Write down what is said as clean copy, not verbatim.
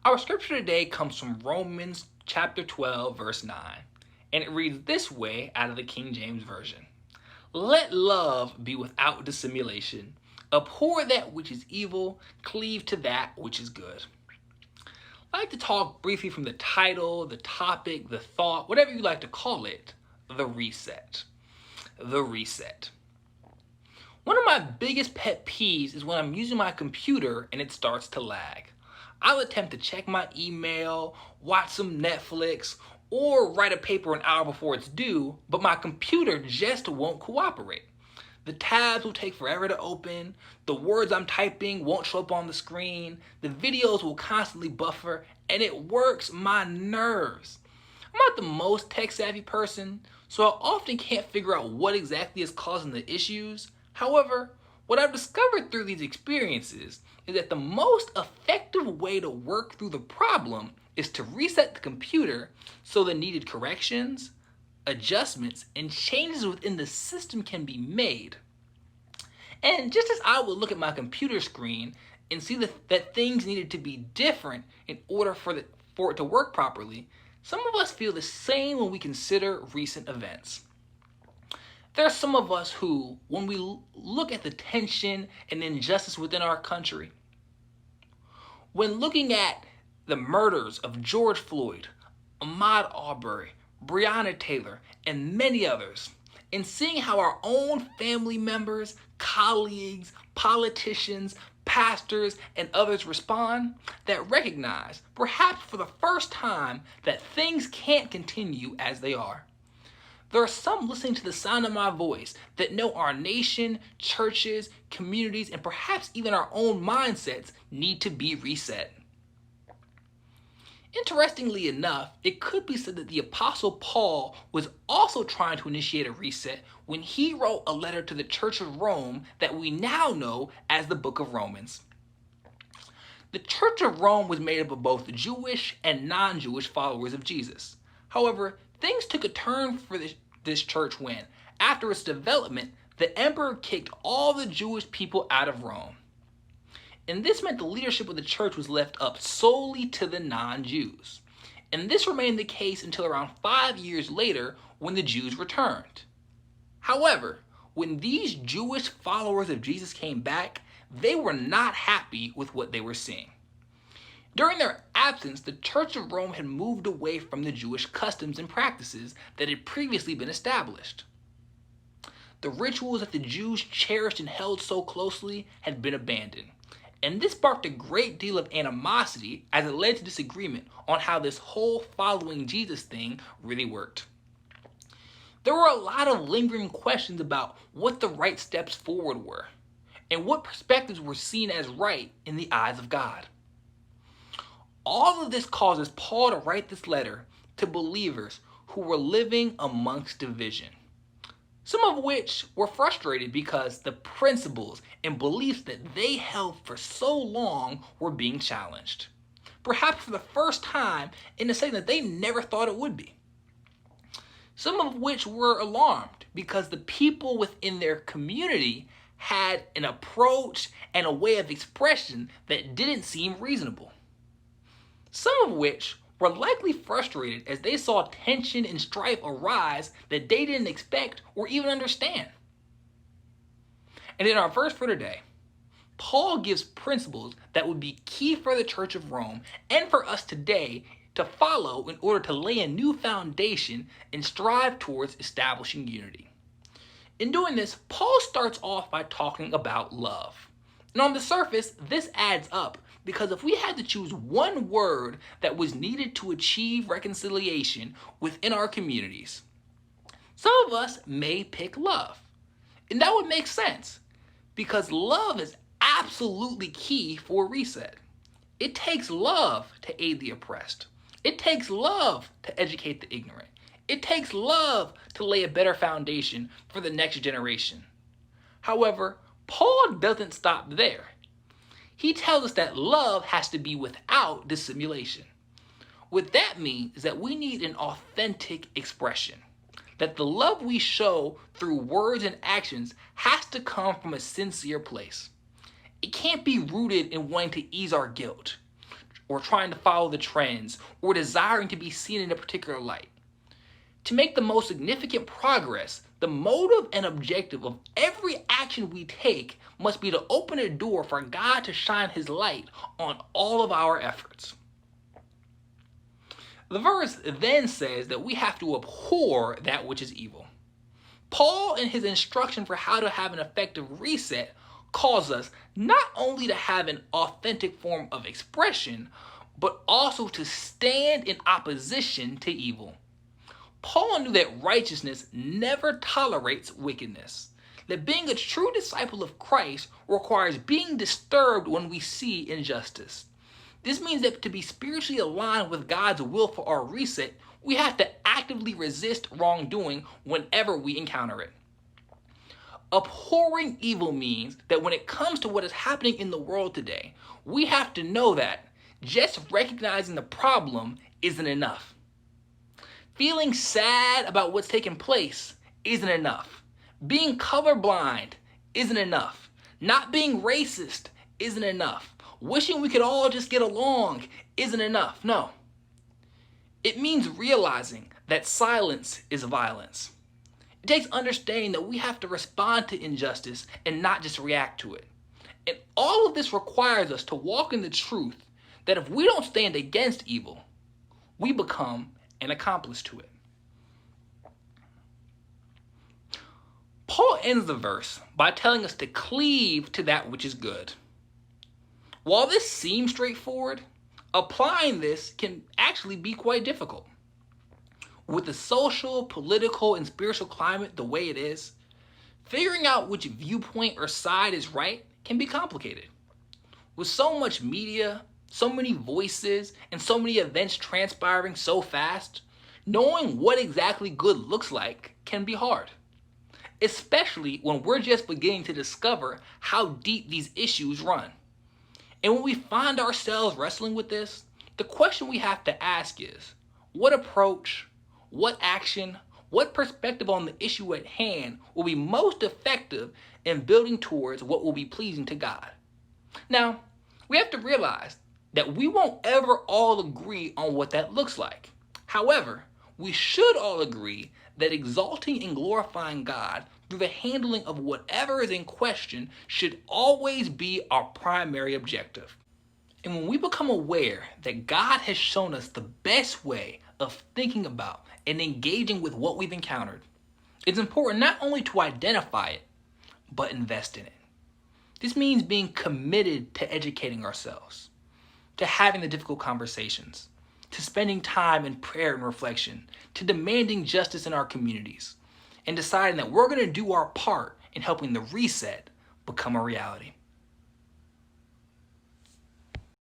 Our scripture today comes from Romans chapter 12, verse 9, and it reads this way out of the King James Version. Let love be without dissimulation. Abhor that which is evil, cleave to that which is good. I'd like to talk briefly from the title, the topic, the thought, whatever you like to call it, the reset. The reset. One of my biggest pet peeves is when I'm using my computer and it starts to lag. I'll attempt to check my email, watch some Netflix, or write a paper an hour before it's due, but my computer just won't cooperate. The tabs will take forever to open, the words I'm typing won't show up on the screen, the videos will constantly buffer, and it works my nerves. I'm not the most tech-savvy person, so I often can't figure out what exactly is causing the issues. However, what I've discovered through these experiences is that the most effective way to work through the problem is to reset the computer so the needed corrections, adjustments, and changes within the system can be made. And just as I would look at my computer screen and see that things needed to be different in order for it to work properly, some of us feel the same when we consider recent events. There are some of us who, when we look at the tension and injustice within our country, when looking at the murders of George Floyd, Ahmaud Arbery, Breonna Taylor, and many others, and seeing how our own family members, colleagues, politicians, pastors, and others respond, that recognize, perhaps for the first time, that things can't continue as they are. There are some listening to the sound of my voice that know our nation, churches, communities, and perhaps even our own mindsets need to be reset. Interestingly enough, it could be said that the Apostle Paul was also trying to initiate a reset when he wrote a letter to the Church of Rome that we now know as the Book of Romans. The Church of Rome was made up of both Jewish and non-Jewish followers of Jesus. However, things took a turn for this church when, after its development, the emperor kicked all the Jewish people out of Rome. And this meant the leadership of the church was left up solely to the non-Jews. And this remained the case until around 5 years later when the Jews returned. However, when these Jewish followers of Jesus came back, they were not happy with what they were seeing. During their absence, the Church of Rome had moved away from the Jewish customs and practices that had previously been established. The rituals that the Jews cherished and held so closely had been abandoned. And this sparked a great deal of animosity as it led to disagreement on how this whole following Jesus thing really worked. There were a lot of lingering questions about what the right steps forward were, and what perspectives were seen as right in the eyes of God. All of this causes Paul to write this letter to believers who were living amongst division, some of which were frustrated because the principles and beliefs that they held for so long were being challenged, perhaps for the first time in a setting that they never thought it would be. Some of which were alarmed because the people within their community had an approach and a way of expression that didn't seem reasonable. Some of which were likely frustrated as they saw tension and strife arise that they didn't expect or even understand. And in our verse for today, Paul gives principles that would be key for the Church of Rome and for us today to follow in order to lay a new foundation and strive towards establishing unity. In doing this, Paul starts off by talking about love. And on the surface, this adds up because if we had to choose one word that was needed to achieve reconciliation within our communities, some of us may pick love. And that would make sense because love is absolutely key for a reset. It takes love to aid the oppressed. It takes love to educate the ignorant. It takes love to lay a better foundation for the next generation. However, Paul doesn't stop there. He tells us that love has to be without dissimulation. What that means is that we need an authentic expression. That the love we show through words and actions has to come from a sincere place. It can't be rooted in wanting to ease our guilt, or trying to follow the trends, or desiring to be seen in a particular light. To make the most significant progress, the motive and objective of every action we take must be to open a door for God to shine His light on all of our efforts. The verse then says that we have to abhor that which is evil. Paul, in his instruction for how to have an effective reset, calls us not only to have an authentic form of expression, but also to stand in opposition to evil. Paul knew that righteousness never tolerates wickedness, that being a true disciple of Christ requires being disturbed when we see injustice. This means that to be spiritually aligned with God's will for our reset, we have to actively resist wrongdoing whenever we encounter it. Abhorring evil means that when it comes to what is happening in the world today, we have to know that just recognizing the problem isn't enough. Feeling sad about what's taking place isn't enough. Being colorblind isn't enough. Not being racist isn't enough. Wishing we could all just get along isn't enough. No. It means realizing that silence is violence. It takes understanding that we have to respond to injustice and not just react to it. And all of this requires us to walk in the truth that if we don't stand against evil, we become an accomplice to it. Paul ends the verse by telling us to cleave to that which is good. While this seems straightforward, applying this can actually be quite difficult. With the social, political, and spiritual climate the way it is, figuring out which viewpoint or side is right can be complicated. With so much media, so many voices, and so many events transpiring so fast, knowing what exactly good looks like can be hard. Especially when we're just beginning to discover how deep these issues run. And when we find ourselves wrestling with this, the question we have to ask is, what approach, what action, what perspective on the issue at hand will be most effective in building towards what will be pleasing to God? Now, we have to realize that we won't ever all agree on what that looks like. However, we should all agree that exalting and glorifying God through the handling of whatever is in question should always be our primary objective. And when we become aware that God has shown us the best way of thinking about and engaging with what we've encountered, it's important not only to identify it, but invest in it. This means being committed to educating ourselves, to having the difficult conversations, to spending time in prayer and reflection, to demanding justice in our communities, and deciding that we're going to do our part in helping the reset become a reality.